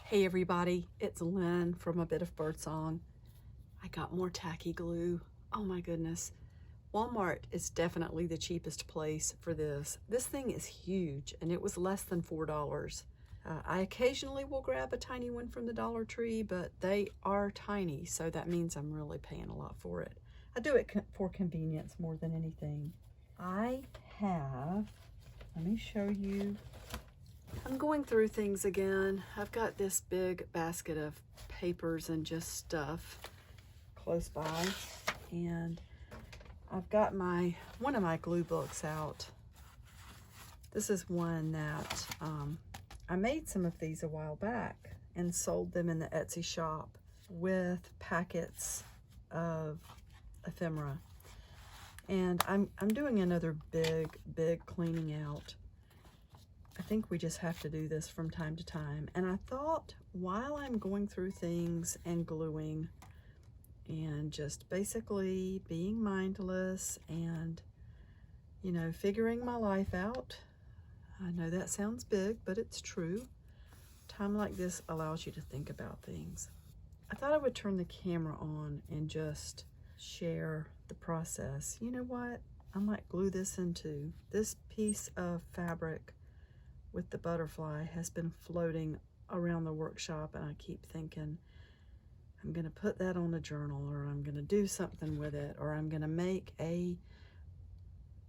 Hey everybody, it's Lynn from A Bit of Birdsong. I got more tacky glue. Oh my goodness. Walmart is definitely the cheapest place for this. This thing is huge and it was less than $4. I occasionally will grab a tiny one from the Dollar Tree, but they are tiny, so that means I'm really paying a lot for it. I do it for convenience more than anything. I have, let me show you. I'm going through things again. I've got this big basket of papers and just stuff close by, and I've got one of my glue books out. This is one that I made some of these a while back and sold them in the Etsy shop with packets of ephemera. And I'm doing another big cleaning out. I think we just have to do this from time to time. And I thought, while I'm going through things and gluing and just basically being mindless and, you know, figuring my life out, I know that sounds big, but it's true. Time like this allows you to think about things. I thought I would turn the camera on and just share the process. You know what? I might glue this into this piece of fabric with the butterfly has been floating around the workshop, and I keep thinking I'm gonna put that on a journal, or I'm gonna do something with it, or I'm gonna make a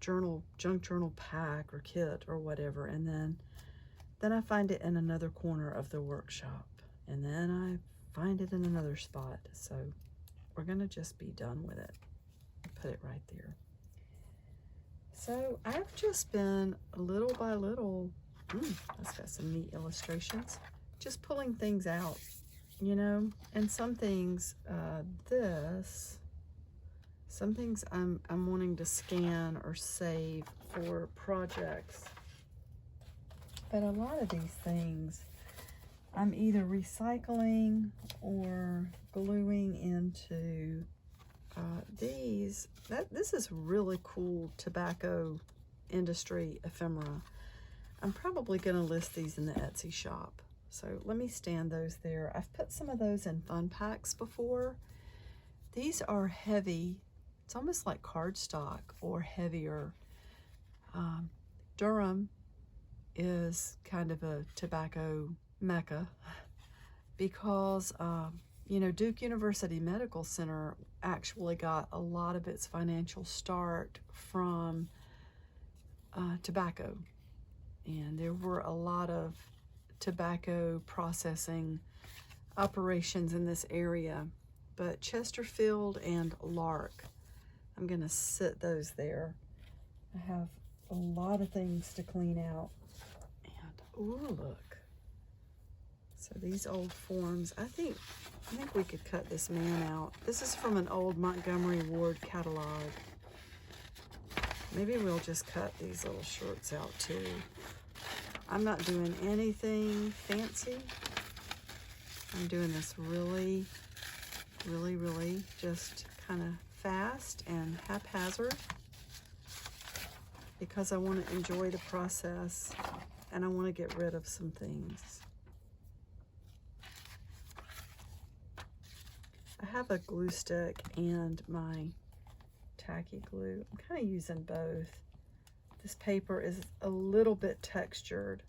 junk journal pack or kit or whatever, and then I find it in another corner of the workshop, and then I find it in another spot. So we're gonna just be done with it. Put it right there. So I've just been little by little, that's got some neat illustrations, just pulling things out, you know, and some things, some things I'm wanting to scan or save for projects. But a lot of these things I'm either recycling or gluing into these. This is really cool tobacco industry ephemera. I'm probably going to list these in the Etsy shop. So let me stand those there. I've put some of those in fun packs before. These are heavy. It's almost like cardstock or heavier. Durham is kind of a tobacco mecca because, you know, Duke University Medical Center actually got a lot of its financial start from tobacco. And there were a lot of tobacco processing operations in this area. But Chesterfield and Lark, I'm gonna sit those there. I have a lot of things to clean out. And, ooh, look. So these old forms, I think we could cut this man out. This is from an old Montgomery Ward catalog. Maybe we'll just cut these little shorts out too. I'm not doing anything fancy. I'm doing this really just kind of fast and haphazard because I want to enjoy the process and I want to get rid of some things. I have a glue stick and my tacky glue. I'm kind of using both. This paper is a little bit textured,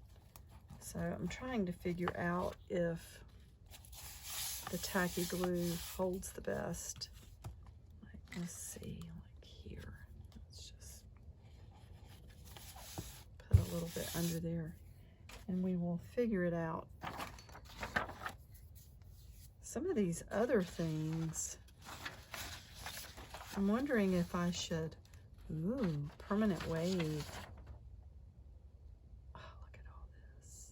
so I'm trying to figure out if the tacky glue holds the best. Like, let's see, like here. Let's just put a little bit under there and we will figure it out. Some of these other things, I'm wondering if I should, permanent wave. Oh, look at all this.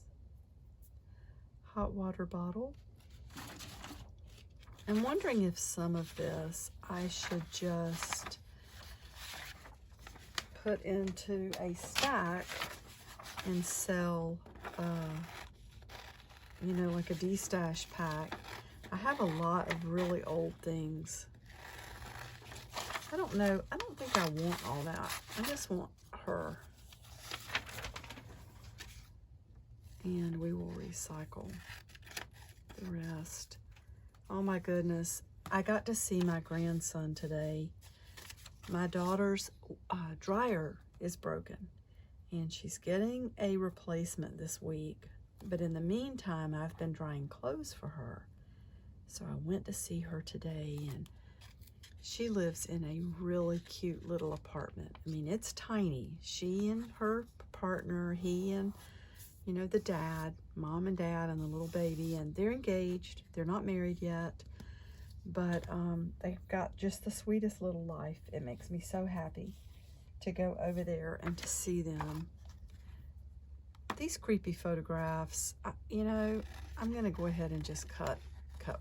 Hot water bottle. I'm wondering if some of this I should just put into a stack and sell, you know, like a de-stash pack. I have a lot of really old things. I don't know. I don't think I want all that. I just want her. And we will recycle. the rest. Oh my goodness. I got to see my grandson today. My daughter's dryer is broken, and she's getting a replacement this week. But in the meantime, I've been drying clothes for her. So I went to see her today, and she lives in a really cute little apartment. I mean, it's tiny. She and her partner, he and, you know, the dad, mom and dad, and the little baby, and they're engaged. They're not married yet, but they've got just the sweetest little life. It makes me so happy to go over there and to see them. These creepy photographs, you know, I'm gonna go ahead and just cut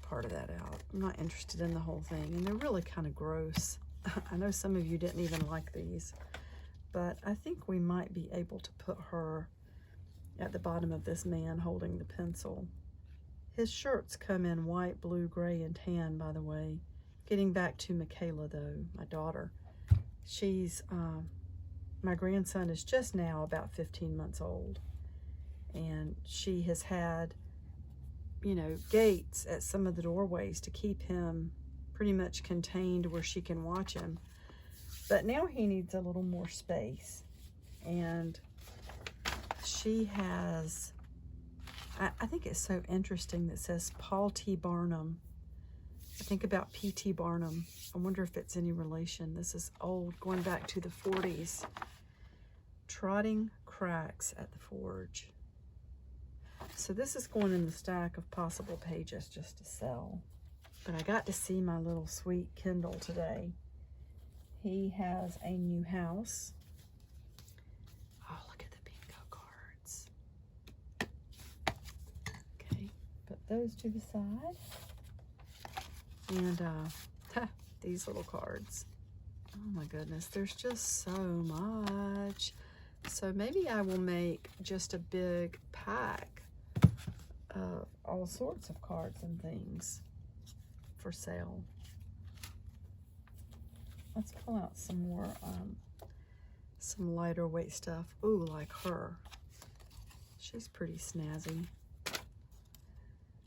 part of that out. I'm not interested in the whole thing, and they're really kind of gross. I know some of you didn't even like these, but I think we might be able to put her at the bottom of this man holding the pencil. His shirts come in white, blue, gray, and tan, by the way. Getting back to Michaela, though, my daughter. She's, my grandson is just now about 15 months old, and she has had, you know, gates at some of the doorways to keep him pretty much contained where she can watch him. But now he needs a little more space. And she has, I think it's so interesting that says Paul T. Barnum. I think about P.T. Barnum. I wonder if it's any relation. This is old, going back to the 40s. Trotting cracks at the forge. So this is going in the stack of possible pages just to sell. But I got to see my little sweet Kindle today. He has a new house. Oh, look at the bingo cards. Okay, put those to the side. And these little cards. Oh my goodness, there's just so much. So maybe I will make just a big pack of all sorts of cards and things for sale. Let's pull out some more, some lighter weight stuff. Ooh, like her. She's pretty snazzy.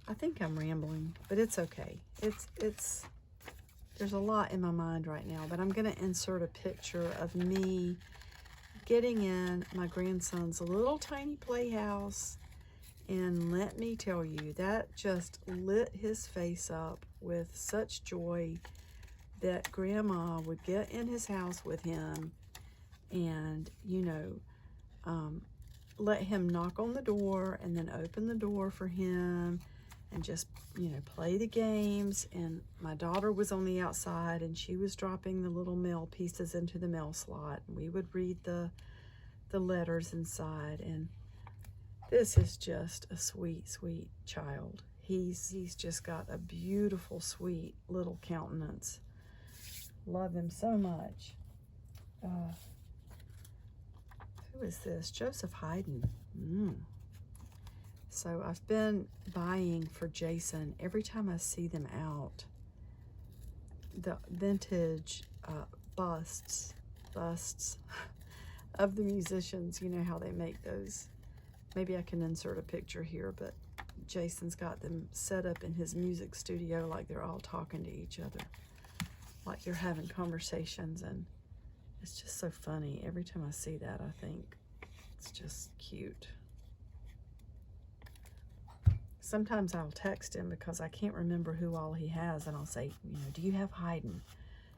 I think I'm rambling, but it's okay. There's a lot in my mind right now, but I'm gonna insert a picture of me getting in my grandson's little tiny playhouse. And let me tell you, that just lit his face up with such joy that Grandma would get in his house with him and, you know, let him knock on the door and then open the door for him and just, you know, play the games. And my daughter was on the outside, and she was dropping the little mail pieces into the mail slot. And we would read the letters inside. And this is just a sweet, sweet child. He's just got a beautiful, sweet little countenance. Love him so much. Who is this? Joseph Haydn. So I've been buying for Jason every time I see them out. The vintage busts of the musicians. You know how they make those. Maybe I can insert a picture here, but Jason's got them set up in his music studio like they're all talking to each other, like they're having conversations, and it's just so funny. Every time I see that, I think it's just cute. Sometimes I'll text him because I can't remember who all he has, and I'll say, you know, do you have Haydn?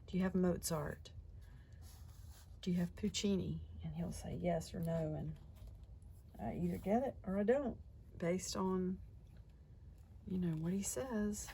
Do you have Mozart? Do you have Puccini? And he'll say yes or no, and I either get it or I don't, based on, you know, what he says.